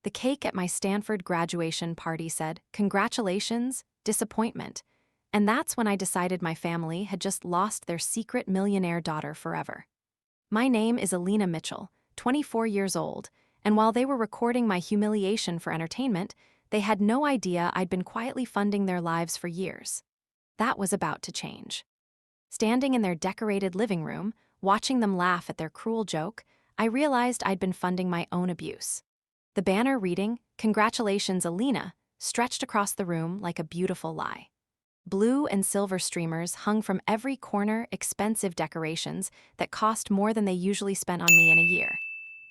The cake at my Stanford graduation party said, "Congratulations, disappointment." And that's when I decided my family had just lost their secret millionaire daughter forever. My name is Alina Mitchell, 24 years old, and while they were recording my humiliation for entertainment, they had no idea I'd been quietly funding their lives for years. That was about to change. Standing in their decorated living room, watching them laugh at their cruel joke, I realized I'd been funding my own abuse. The banner reading, "Congratulations, Alina," stretched across the room like a beautiful lie. Blue and silver streamers hung from every corner, expensive decorations that cost more than they usually spent on me in a year.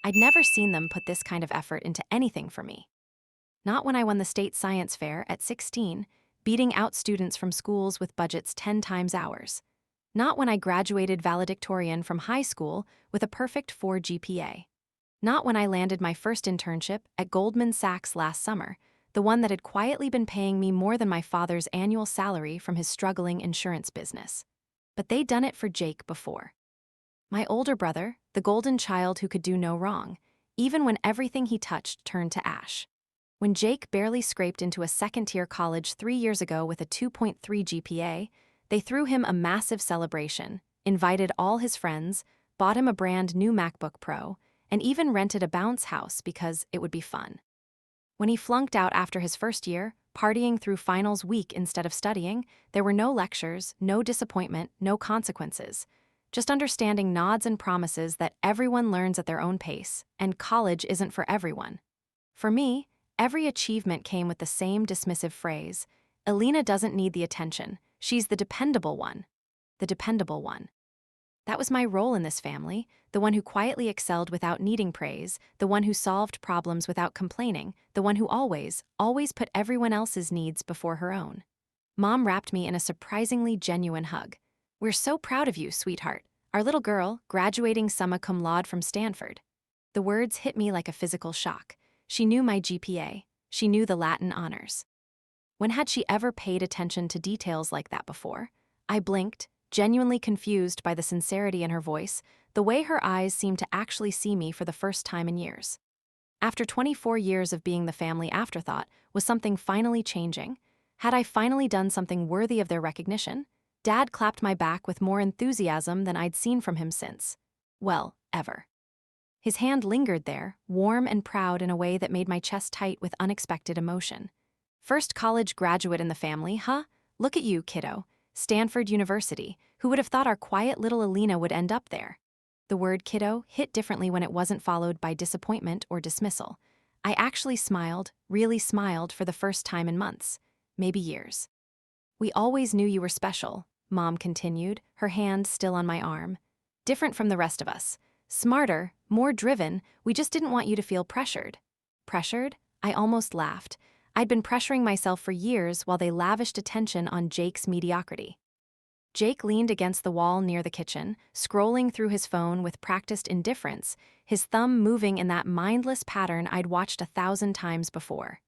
I'd never seen them put this kind of effort into anything for me. Not when I won the state science fair at 16, beating out students from schools with budgets 10 times ours. Not when I graduated valedictorian from high school with a perfect 4 GPA. Not when I landed my first internship at Goldman Sachs last summer, the one that had quietly been paying me more than my father's annual salary from his struggling insurance business. But they'd done it for Jake before. My older brother, the golden child who could do no wrong, even when everything he touched turned to ash. When Jake barely scraped into a second-tier college 3 years ago with a 2.3 GPA, they threw him a massive celebration, invited all his friends, bought him a brand new MacBook Pro, and even rented a bounce house because it would be fun. When he flunked out after his first year, partying through finals week instead of studying, there were no lectures, no disappointment, no consequences. Just understanding nods and promises that everyone learns at their own pace, and college isn't for everyone. For me, every achievement came with the same dismissive phrase, "Alina doesn't need the attention, she's the dependable one." The dependable one. That was my role in this family, the one who quietly excelled without needing praise, the one who solved problems without complaining, the one who always put everyone else's needs before her own. Mom wrapped me in a surprisingly genuine hug. "We're so proud of you, sweetheart. Our little girl, graduating summa cum laude from Stanford." The words hit me like a physical shock. She knew my GPA. She knew the Latin honors. When had she ever paid attention to details like that before? I blinked, genuinely confused by the sincerity in her voice, the way her eyes seemed to actually see me for the first time in years. After 24 years of being the family afterthought, was something finally changing? Had I finally done something worthy of their recognition? Dad clapped my back with more enthusiasm than I'd seen from him since. Well, ever. His hand lingered there, warm and proud in a way that made my chest tight with unexpected emotion. First college graduate in the family, huh? Look at you, kiddo. Stanford University. Who would have thought our quiet little Alina would end up there? The word kiddo hit differently when it wasn't followed by disappointment or dismissal. I actually smiled, really smiled for the first time in months, maybe years. "We always knew you were special," Mom continued, her hand still on my arm. "Different from the rest of us. Smarter, more driven, we just didn't want you to feel pressured." Pressured? I almost laughed. I'd been pressuring myself for years while they lavished attention on Jake's mediocrity. Jake leaned against the wall near the kitchen, scrolling through his phone with practiced indifference, his thumb moving in that mindless pattern I'd watched 1,000 times before.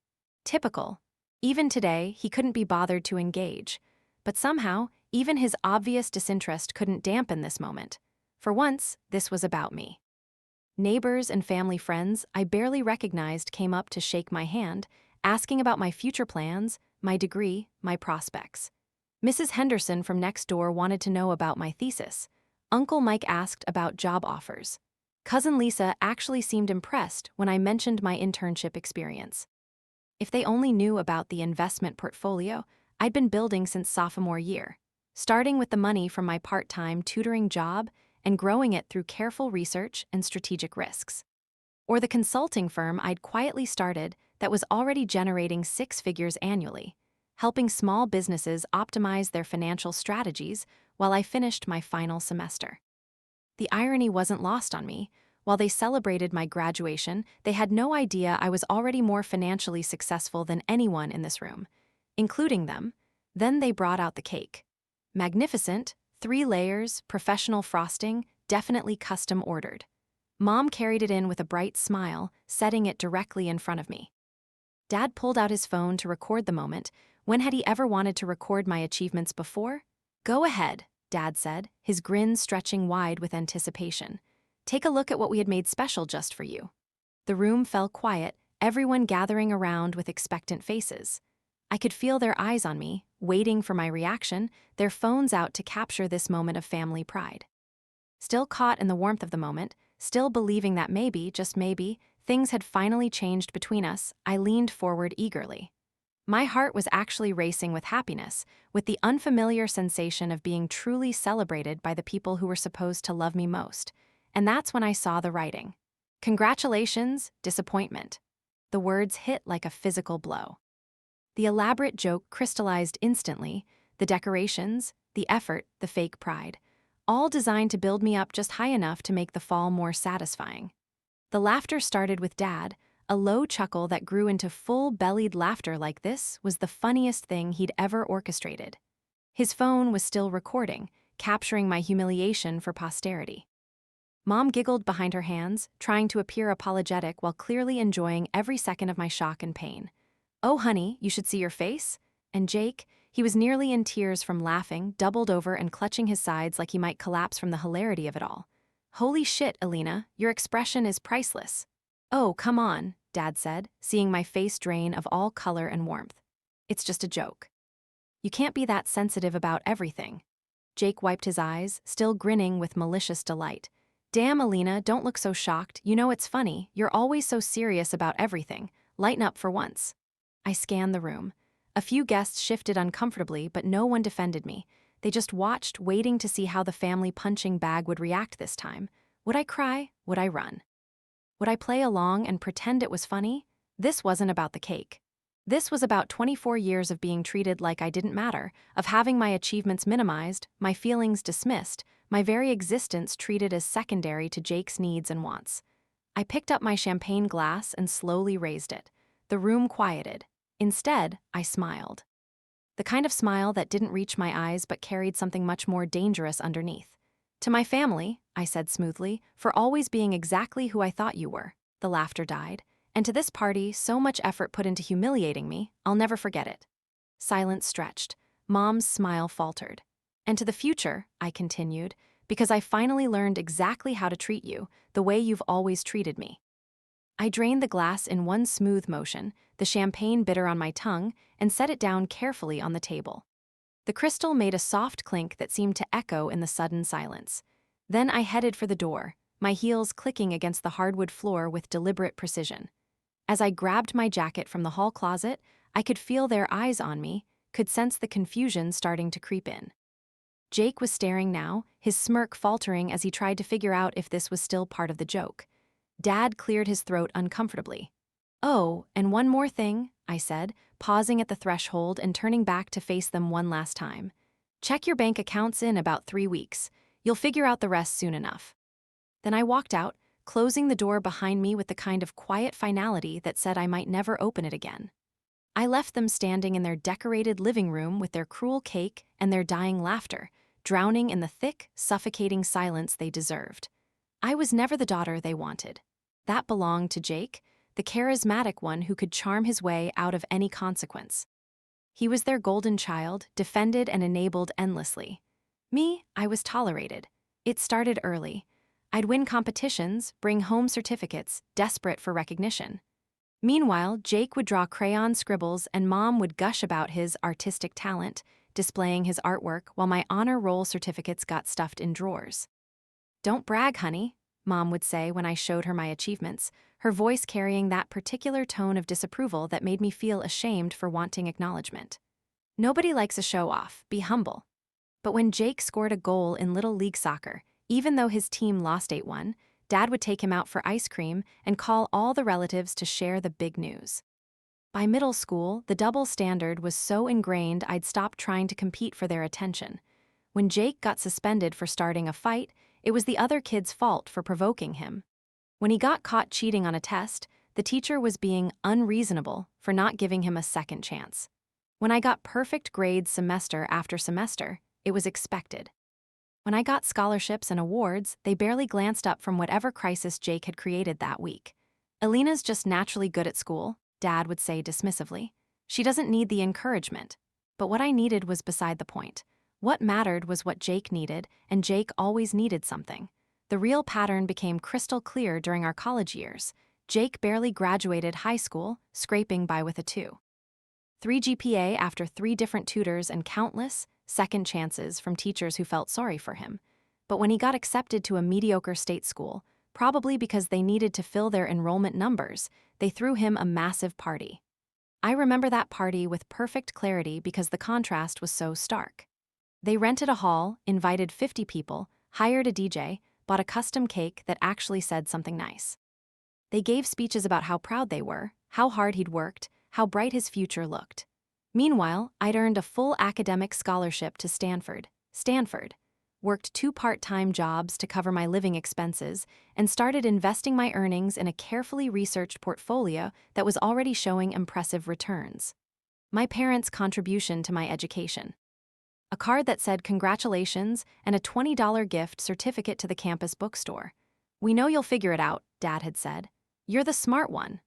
Typical. Even today, he couldn't be bothered to engage. But somehow, even his obvious disinterest couldn't dampen this moment. For once, this was about me. Neighbors and family friends I barely recognized came up to shake my hand, asking about my future plans, my degree, my prospects. Mrs. Henderson from next door wanted to know about my thesis. Uncle Mike asked about job offers. Cousin Lisa actually seemed impressed when I mentioned my internship experience. If they only knew about the investment portfolio I'd been building since sophomore year, starting with the money from my part-time tutoring job and growing it through careful research and strategic risks. Or the consulting firm I'd quietly started that was already generating 6 figures annually, helping small businesses optimize their financial strategies while I finished my final semester. The irony wasn't lost on me. While they celebrated my graduation, they had no idea I was already more financially successful than anyone in this room, including them. Then they brought out the cake. Magnificent, 3 layers, professional frosting, definitely custom ordered. Mom carried it in with a bright smile, setting it directly in front of me. Dad pulled out his phone to record the moment. When had he ever wanted to record my achievements before? "Go ahead," Dad said, his grin stretching wide with anticipation. "Take a look at what we had made special just for you." The room fell quiet, everyone gathering around with expectant faces. I could feel their eyes on me, waiting for my reaction, their phones out to capture this moment of family pride. Still caught in the warmth of the moment, still believing that maybe, just maybe, things had finally changed between us, I leaned forward eagerly. My heart was actually racing with happiness, with the unfamiliar sensation of being truly celebrated by the people who were supposed to love me most. And that's when I saw the writing. Congratulations, disappointment. The words hit like a physical blow. The elaborate joke crystallized instantly, the decorations, the effort, the fake pride, all designed to build me up just high enough to make the fall more satisfying. The laughter started with Dad. A low chuckle that grew into full-bellied laughter like this was the funniest thing he'd ever orchestrated. His phone was still recording, capturing my humiliation for posterity. Mom giggled behind her hands, trying to appear apologetic while clearly enjoying every second of my shock and pain. "Oh, honey, you should see your face." And Jake, he was nearly in tears from laughing, doubled over and clutching his sides like he might collapse from the hilarity of it all. "Holy shit, Alina, your expression is priceless." "Oh, come on," Dad said, seeing my face drain of all color and warmth. "It's just a joke. You can't be that sensitive about everything." Jake wiped his eyes, still grinning with malicious delight. "Damn, Alina, don't look so shocked. You know it's funny. You're always so serious about everything. Lighten up for once." I scanned the room. A few guests shifted uncomfortably, but no one defended me. They just watched, waiting to see how the family punching bag would react this time. Would I cry? Would I run? Would I play along and pretend it was funny? This wasn't about the cake. This was about 24 years of being treated like I didn't matter, of having my achievements minimized, my feelings dismissed, my very existence treated as secondary to Jake's needs and wants. I picked up my champagne glass and slowly raised it. The room quieted. Instead, I smiled. The kind of smile that didn't reach my eyes but carried something much more dangerous underneath. "To my family," I said smoothly, "for always being exactly who I thought you were." The laughter died. "And to this party, so much effort put into humiliating me, I'll never forget it." Silence stretched. Mom's smile faltered. "And to the future," I continued, "because I finally learned exactly how to treat you, the way you've always treated me." I drained the glass in one smooth motion, the champagne bitter on my tongue, and set it down carefully on the table. The crystal made a soft clink that seemed to echo in the sudden silence. Then I headed for the door, my heels clicking against the hardwood floor with deliberate precision. As I grabbed my jacket from the hall closet, I could feel their eyes on me, could sense the confusion starting to creep in. Jake was staring now, his smirk faltering as he tried to figure out if this was still part of the joke. Dad cleared his throat uncomfortably. "Oh, and one more thing," I said, pausing at the threshold and turning back to face them one last time. "Check your bank accounts in about 3 weeks. You'll figure out the rest soon enough." Then I walked out, closing the door behind me with the kind of quiet finality that said I might never open it again. I left them standing in their decorated living room with their cruel cake and their dying laughter, drowning in the thick, suffocating silence they deserved. I was never the daughter they wanted. That belonged to Jake, the charismatic one who could charm his way out of any consequence. He was their golden child, defended and enabled endlessly. Me, I was tolerated. It started early. I'd win competitions, bring home certificates, desperate for recognition. Meanwhile, Jake would draw crayon scribbles and Mom would gush about his artistic talent, displaying his artwork while my honor roll certificates got stuffed in drawers. "Don't brag, honey," Mom would say when I showed her my achievements, her voice carrying that particular tone of disapproval that made me feel ashamed for wanting acknowledgement. "Nobody likes a show-off, be humble." But when Jake scored a goal in Little League Soccer, even though his team lost 8-1, Dad would take him out for ice cream and call all the relatives to share the big news. By middle school, the double standard was so ingrained I'd stopped trying to compete for their attention. When Jake got suspended for starting a fight, it was the other kid's fault for provoking him. When he got caught cheating on a test, the teacher was being unreasonable for not giving him a second chance. When I got perfect grades semester after semester, it was expected. When I got scholarships and awards, they barely glanced up from whatever crisis Jake had created that week. "Alina's just naturally good at school," Dad would say dismissively. "She doesn't need the encouragement." But what I needed was beside the point. What mattered was what Jake needed, and Jake always needed something. The real pattern became crystal clear during our college years. Jake barely graduated high school, scraping by with a 2.3 GPA after 3 different tutors and countless second chances from teachers who felt sorry for him. But when he got accepted to a mediocre state school, probably because they needed to fill their enrollment numbers, they threw him a massive party. I remember that party with perfect clarity because the contrast was so stark. They rented a hall, invited 50 people, hired a DJ, bought a custom cake that actually said something nice. They gave speeches about how proud they were, how hard he'd worked, how bright his future looked. Meanwhile, I'd earned a full academic scholarship to Stanford, worked 2 part-time jobs to cover my living expenses, and started investing my earnings in a carefully researched portfolio that was already showing impressive returns. My parents' contribution to my education. A card that said congratulations and a $20 gift certificate to the campus bookstore. "We know you'll figure it out," Dad had said. "You're the smart one."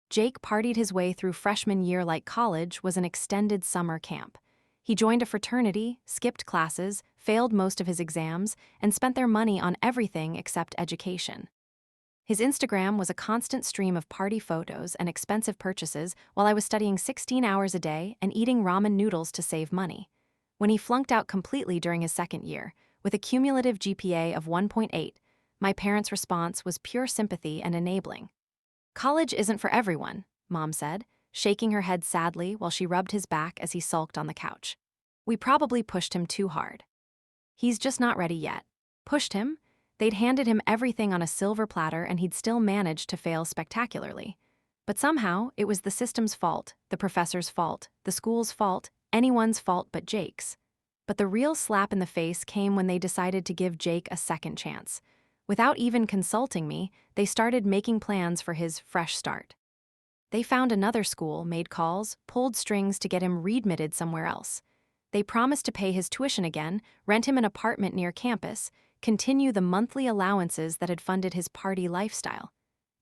Jake partied his way through freshman year like college was an extended summer camp. He joined a fraternity, skipped classes, failed most of his exams, and spent their money on everything except education. His Instagram was a constant stream of party photos and expensive purchases while I was studying 16 hours a day and eating ramen noodles to save money. When he flunked out completely during his second year, with a cumulative GPA of 1.8, my parents' response was pure sympathy and enabling. "College isn't for everyone," Mom said, shaking her head sadly while she rubbed his back as he sulked on the couch. "We probably pushed him too hard. He's just not ready yet." Pushed him? They'd handed him everything on a silver platter and he'd still managed to fail spectacularly. But somehow, it was the system's fault, the professor's fault, the school's fault, anyone's fault but Jake's. But the real slap in the face came when they decided to give Jake a second chance. Without even consulting me, they started making plans for his fresh start. They found another school, made calls, pulled strings to get him readmitted somewhere else. They promised to pay his tuition again, rent him an apartment near campus, continue the monthly allowances that had funded his party lifestyle.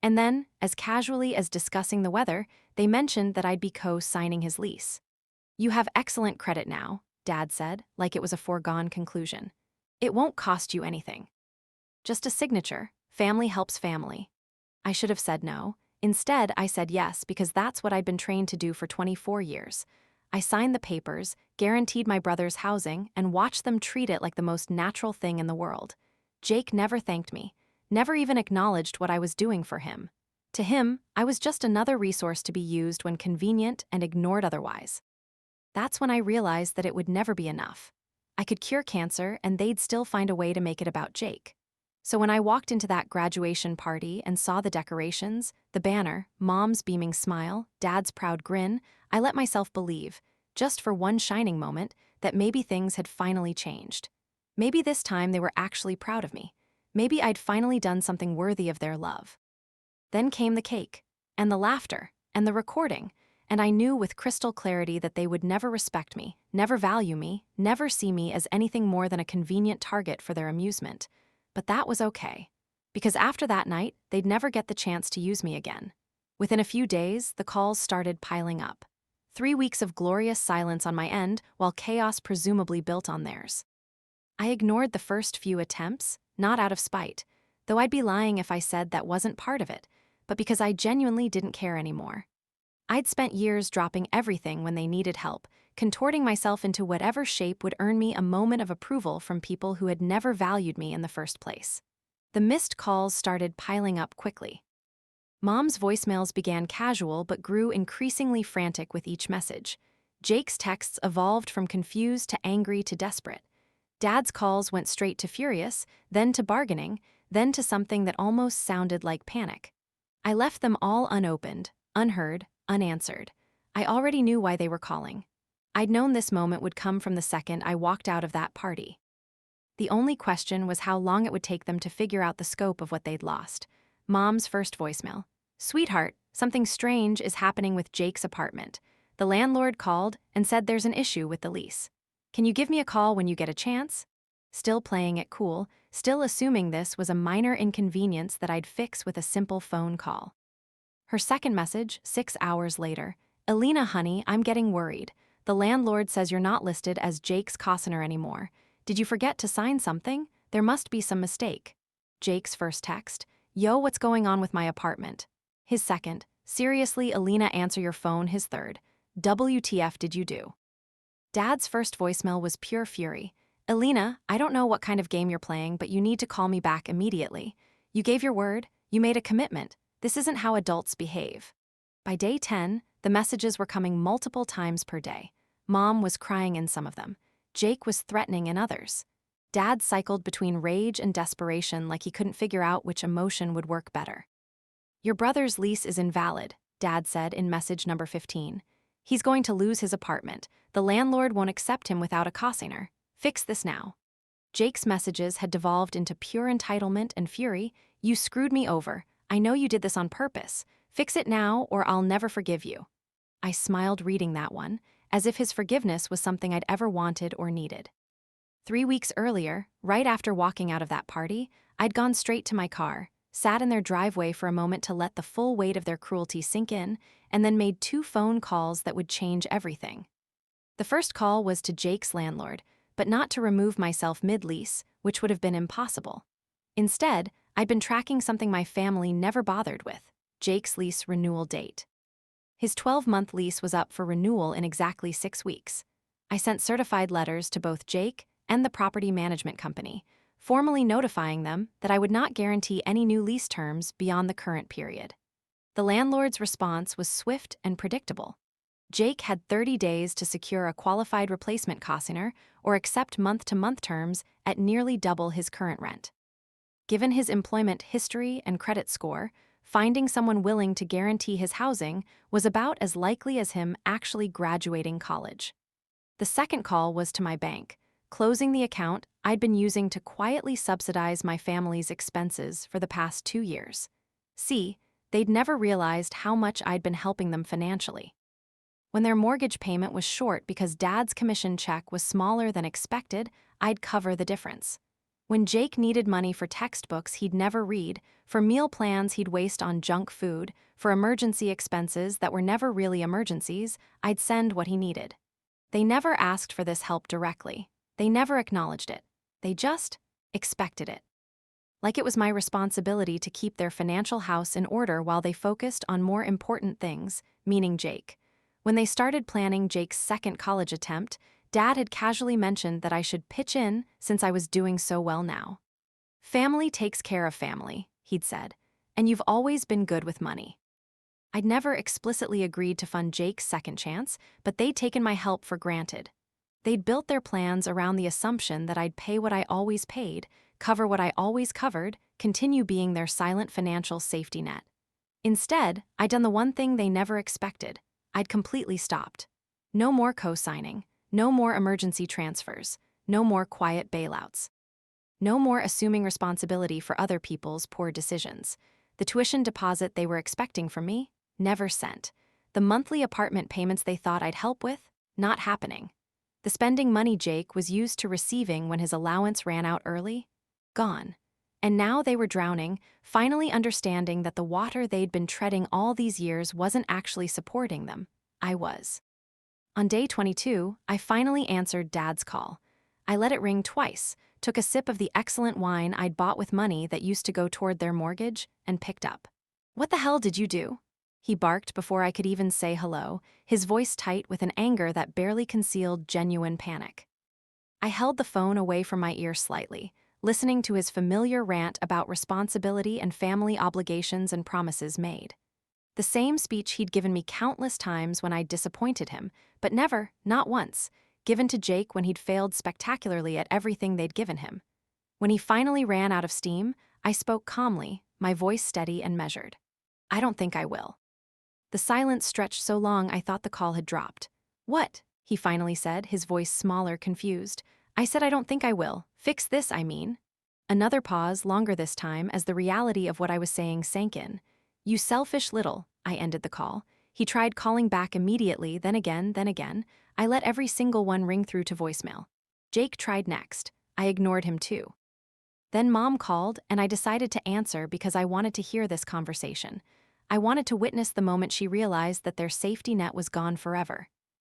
And then, as casually as discussing the weather, they mentioned that I'd be co-signing his lease. "You have excellent credit now," Dad said, like it was a foregone conclusion. "It won't cost you anything. Just a signature. Family helps family." I should have said no. Instead, I said yes because that's what I'd been trained to do for 24 years. I signed the papers, guaranteed my brother's housing, and watched them treat it like the most natural thing in the world. Jake never thanked me, never even acknowledged what I was doing for him. To him, I was just another resource to be used when convenient and ignored otherwise. That's when I realized that it would never be enough. I could cure cancer, and they'd still find a way to make it about Jake. So when I walked into that graduation party and saw the decorations, the banner, Mom's beaming smile, Dad's proud grin, I let myself believe, just for one shining moment, that maybe things had finally changed. Maybe this time they were actually proud of me. Maybe I'd finally done something worthy of their love. Then came the cake, and the laughter, and the recording, and I knew with crystal clarity that they would never respect me, never value me, never see me as anything more than a convenient target for their amusement. But that was okay, because after that night, they'd never get the chance to use me again. Within a few days, the calls started piling up. 3 weeks of glorious silence on my end, while chaos presumably built on theirs. I ignored the first few attempts, not out of spite, though I'd be lying if I said that wasn't part of it, but because I genuinely didn't care anymore. I'd spent years dropping everything when they needed help, contorting myself into whatever shape would earn me a moment of approval from people who had never valued me in the first place. The missed calls started piling up quickly. Mom's voicemails began casual but grew increasingly frantic with each message. Jake's texts evolved from confused to angry to desperate. Dad's calls went straight to furious, then to bargaining, then to something that almost sounded like panic. I left them all unopened, unheard, unanswered. I already knew why they were calling. I'd known this moment would come from the second I walked out of that party. The only question was how long it would take them to figure out the scope of what they'd lost. Mom's first voicemail. "Sweetheart, something strange is happening with Jake's apartment. The landlord called and said there's an issue with the lease. Can you give me a call when you get a chance?" Still playing it cool, still assuming this was a minor inconvenience that I'd fix with a simple phone call. Her second message, 6 hours later. "Elena, honey, I'm getting worried. The landlord says you're not listed as Jake's cosigner anymore. Did you forget to sign something? There must be some mistake." Jake's first text. "Yo, what's going on with my apartment?" His second, seriously, Alina, answer your phone. His third, WTF did you do? Dad's first voicemail was pure fury. Alina, I don't know what kind of game you're playing, but you need to call me back immediately. You gave your word, you made a commitment. This isn't how adults behave. By day 10, the messages were coming multiple times per day. Mom was crying in some of them. Jake was threatening in others. Dad cycled between rage and desperation like he couldn't figure out which emotion would work better. Your brother's lease is invalid, Dad said in message number 15. He's going to lose his apartment. The landlord won't accept him without a cosigner. Fix this now. Jake's messages had devolved into pure entitlement and fury. You screwed me over. I know you did this on purpose. Fix it now or I'll never forgive you. I smiled reading that one, as if his forgiveness was something I'd ever wanted or needed. 3 weeks earlier, right after walking out of that party, I'd gone straight to my car, sat in their driveway for a moment to let the full weight of their cruelty sink in, and then made 2 phone calls that would change everything. The first call was to Jake's landlord, but not to remove myself mid-lease, which would have been impossible. Instead, I'd been tracking something my family never bothered with, Jake's lease renewal date. His 12-month lease was up for renewal in exactly 6 weeks. I sent certified letters to both Jake and the property management company, formally notifying them that I would not guarantee any new lease terms beyond the current period. The landlord's response was swift and predictable. Jake had 30 days to secure a qualified replacement cosigner or accept month-to-month terms at nearly double his current rent. Given his employment history and credit score, finding someone willing to guarantee his housing was about as likely as him actually graduating college. The second call was to my bank, closing the account I'd been using to quietly subsidize my family's expenses for the past 2 years. See, they'd never realized how much I'd been helping them financially. When their mortgage payment was short because Dad's commission check was smaller than expected, I'd cover the difference. When Jake needed money for textbooks he'd never read, for meal plans he'd waste on junk food, for emergency expenses that were never really emergencies, I'd send what he needed. They never asked for this help directly. They never acknowledged it. They just expected it. Like it was my responsibility to keep their financial house in order while they focused on more important things, meaning Jake. When they started planning Jake's second college attempt, Dad had casually mentioned that I should pitch in since I was doing so well now. Family takes care of family, he'd said, and you've always been good with money. I'd never explicitly agreed to fund Jake's second chance, but they'd taken my help for granted. They'd built their plans around the assumption that I'd pay what I always paid, cover what I always covered, continue being their silent financial safety net. Instead, I'd done the one thing they never expected. I'd completely stopped. No more co-signing, no more emergency transfers, no more quiet bailouts. No more assuming responsibility for other people's poor decisions. The tuition deposit they were expecting from me, never sent. The monthly apartment payments they thought I'd help with, not happening. The spending money Jake was used to receiving when his allowance ran out early, gone. And now they were drowning, finally understanding that the water they'd been treading all these years wasn't actually supporting them. I was. On day 22, I finally answered Dad's call. I let it ring twice, took a sip of the excellent wine I'd bought with money that used to go toward their mortgage, and picked up. What the hell did you do? He barked before I could even say hello, his voice tight with an anger that barely concealed genuine panic. I held the phone away from my ear slightly, listening to his familiar rant about responsibility and family obligations and promises made. The same speech he'd given me countless times when I'd disappointed him, but never, not once, given to Jake when he'd failed spectacularly at everything they'd given him. When he finally ran out of steam, I spoke calmly, my voice steady and measured. I don't think I will. The silence stretched so long I thought the call had dropped. What? He finally said, his voice smaller, confused. I said I don't think I will. Fix this, I mean. Another pause, longer this time, as the reality of what I was saying sank in. You selfish little, I ended the call. He tried calling back immediately, then again, then again. I let every single one ring through to voicemail. Jake tried next. I ignored him too. Then Mom called, and I decided to answer because I wanted to hear this conversation. I wanted to witness the moment she realized that their safety net was gone forever.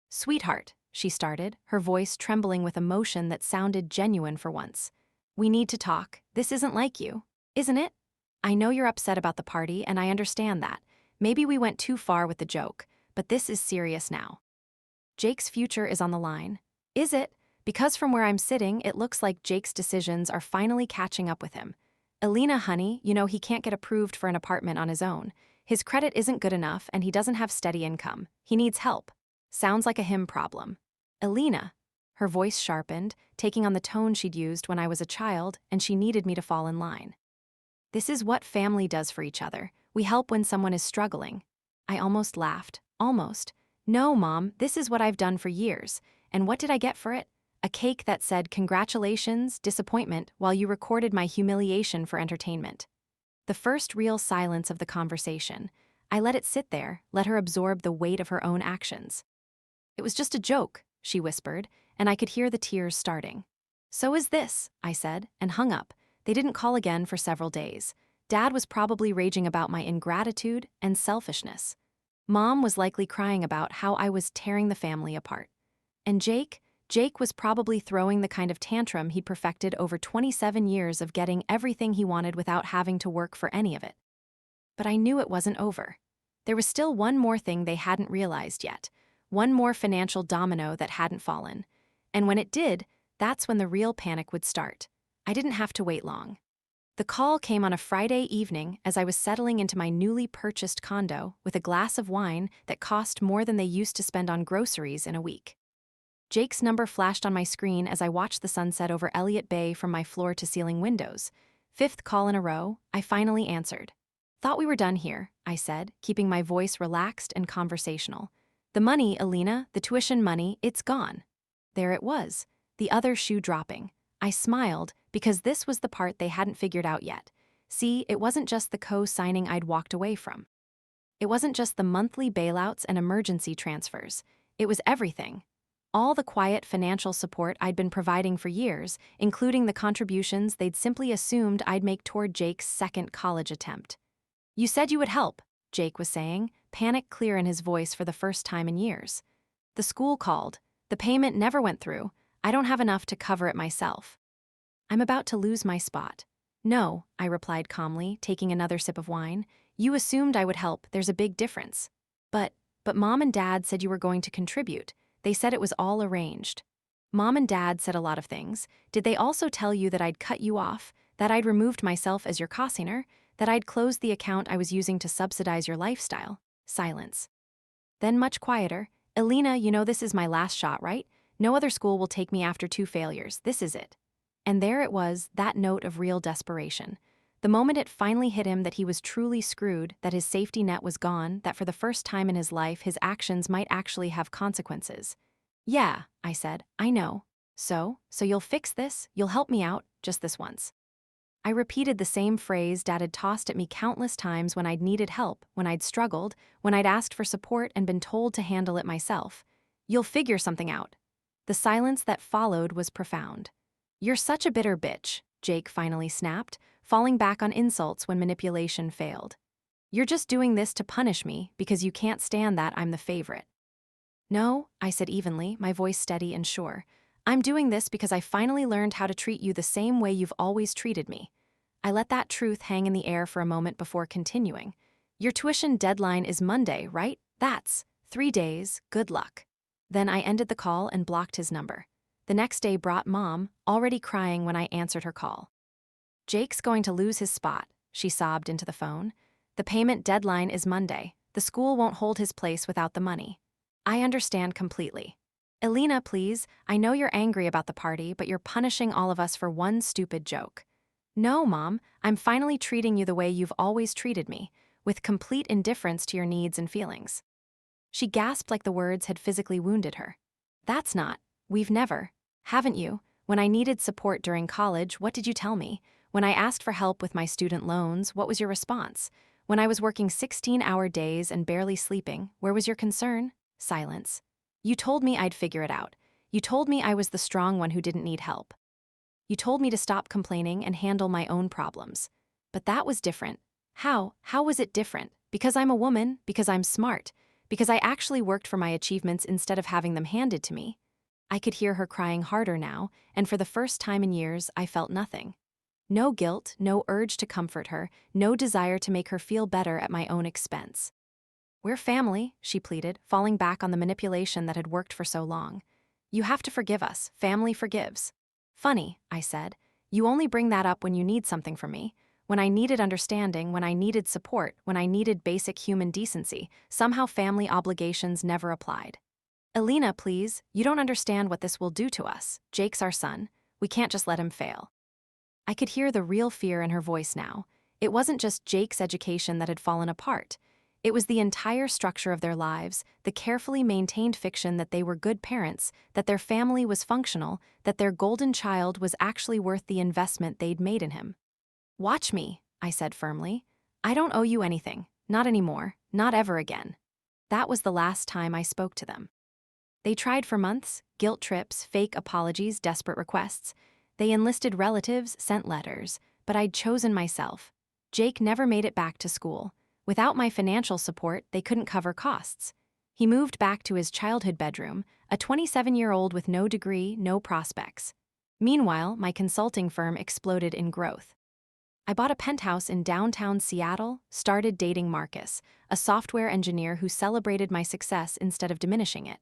Sweetheart, she started, her voice trembling with emotion that sounded genuine for once. We need to talk. This isn't like you, isn't it? I know you're upset about the party, and I understand that. maybe we went too far with the joke, but this is serious now. Jake's future is on the line. Is it? Because from where I'm sitting, it looks like Jake's decisions are finally catching up with him. Elena, honey, he can't get approved for an apartment on his own. His credit isn't good enough and he doesn't have steady income. He needs help. Sounds like a him problem. Elena. Her voice sharpened, taking on the tone she'd used when I was a child, and she needed me to fall in line. This is what family does for each other. We help when someone is struggling. I almost laughed. Almost. No, Mom, this is what I've done for years. And what did I get for it? A cake that said, "Congratulations, disappointment," while you recorded my humiliation for entertainment. The first real silence of the conversation. I let it sit there, let her absorb the weight of her own actions. It was just a joke, she whispered, and I could hear the tears starting. So is this, I said, and hung up. They didn't call again for several days. Dad was probably raging about my ingratitude and selfishness. Mom was likely crying about how I was tearing the family apart. And Jake was probably throwing the kind of tantrum he'd perfected over 27 years of getting everything he wanted without having to work for any of it. But I knew it wasn't over. There was still one more thing they hadn't realized yet, one more financial domino that hadn't fallen. And when it did, that's when the real panic would start. I didn't have to wait long. The call came on a Friday evening as I was settling into my newly purchased condo with a glass of wine that cost more than they used to spend on groceries in a week. Jake's number flashed on my screen as I watched the sunset over Elliott Bay from my floor-to-ceiling windows. 5th call in a row, I finally answered. Thought we were done here, I said, keeping my voice relaxed and conversational. The money, Elena, the tuition money, it's gone. There it was, the other shoe dropping. I smiled because this was the part they hadn't figured out yet. See, it wasn't just the co-signing I'd walked away from. It wasn't just the monthly bailouts and emergency transfers. It was everything. All the quiet financial support I'd been providing for years, including the contributions they'd simply assumed I'd make toward Jake's second college attempt. You said you would help, Jake was saying, panic clear in his voice for the first time in years. The school called. The payment never went through. I don't have enough to cover it myself. I'm about to lose my spot. No, I replied calmly, taking another sip of wine. You assumed I would help. There's a big difference. But Mom and Dad said you were going to contribute. They said it was all arranged. Mom and Dad said a lot of things. Did they also tell you that I'd cut you off, that I'd removed myself as your cosigner, that I'd closed the account I was using to subsidize your lifestyle? Silence. Then much quieter. Elena, this is my last shot, right? No other school will take me after 2 failures. This is it. And there it was, that note of real desperation. The moment it finally hit him that he was truly screwed, that his safety net was gone, that for the first time in his life his actions might actually have consequences. Yeah, I said, I know. So you'll fix this? You'll help me out, just this once. I repeated the same phrase Dad had tossed at me countless times when I'd needed help, when I'd struggled, when I'd asked for support and been told to handle it myself. You'll figure something out. The silence that followed was profound. You're such a bitter bitch, Jake finally snapped, falling back on insults when manipulation failed. You're just doing this to punish me because you can't stand that I'm the favorite. No, I said evenly, my voice steady and sure. I'm doing this because I finally learned how to treat you the same way you've always treated me. I let that truth hang in the air for a moment before continuing. Your tuition deadline is Monday, right? That's 3 days, good luck. Then I ended the call and blocked his number. The next day brought Mom, already crying when I answered her call. Jake's going to lose his spot, she sobbed into the phone. The payment deadline is Monday. The school won't hold his place without the money. I understand completely. Elena, please, I know you're angry about the party, but you're punishing all of us for one stupid joke. No, Mom, I'm finally treating you the way you've always treated me, with complete indifference to your needs and feelings. She gasped like the words had physically wounded her. That's not. We've never. Haven't you? When I needed support during college, what did you tell me? When I asked for help with my student loans, what was your response? When I was working 16-hour days and barely sleeping, where was your concern? Silence. You told me I'd figure it out. You told me I was the strong one who didn't need help. You told me to stop complaining and handle my own problems. But that was different. How? How was it different? Because I'm a woman, because I'm smart, because I actually worked for my achievements instead of having them handed to me. I could hear her crying harder now, and for the first time in years, I felt nothing. No guilt, no urge to comfort her, no desire to make her feel better at my own expense. We're family, she pleaded, falling back on the manipulation that had worked for so long. You have to forgive us. Family forgives. Funny, I said. You only bring that up when you need something from me. When I needed understanding, when I needed support, when I needed basic human decency, somehow family obligations never applied. Elena, please, you don't understand what this will do to us. Jake's our son. We can't just let him fail. I could hear the real fear in her voice now. It wasn't just Jake's education that had fallen apart. It was the entire structure of their lives, the carefully maintained fiction that they were good parents, that their family was functional, that their golden child was actually worth the investment they'd made in him. Watch me, I said firmly. I don't owe you anything. Not anymore. Not ever again. That was the last time I spoke to them. They tried for months, guilt trips, fake apologies, desperate requests. They enlisted relatives, sent letters, but I'd chosen myself. Jake never made it back to school. Without my financial support, they couldn't cover costs. He moved back to his childhood bedroom, a 27-year-old with no degree, no prospects. Meanwhile, my consulting firm exploded in growth. I bought a penthouse in downtown Seattle, started dating Marcus, a software engineer who celebrated my success instead of diminishing it.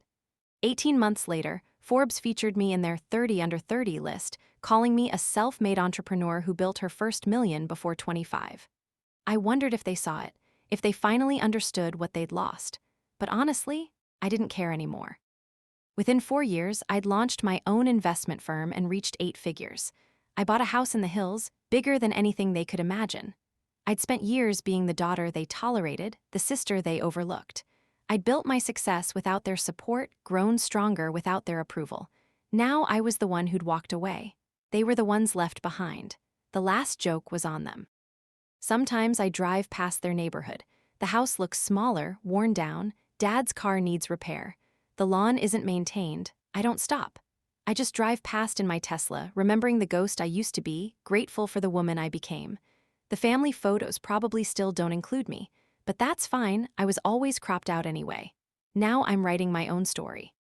18 months later, Forbes featured me in their 30 under 30 list, calling me a self-made entrepreneur who built her first million before 25. I wondered if they saw it, if they finally understood what they'd lost. But honestly, I didn't care anymore. Within 4 years, I'd launched my own investment firm and reached 8 figures. I bought a house in the hills, bigger than anything they could imagine. I'd spent years being the daughter they tolerated, the sister they overlooked. I'd built my success without their support, grown stronger without their approval. Now I was the one who'd walked away. They were the ones left behind. The last joke was on them. Sometimes I drive past their neighborhood. The house looks smaller, worn down. Dad's car needs repair. The lawn isn't maintained. I don't stop. I just drive past in my Tesla, remembering the ghost I used to be, grateful for the woman I became. The family photos probably still don't include me, but that's fine. I was always cropped out anyway. Now I'm writing my own story.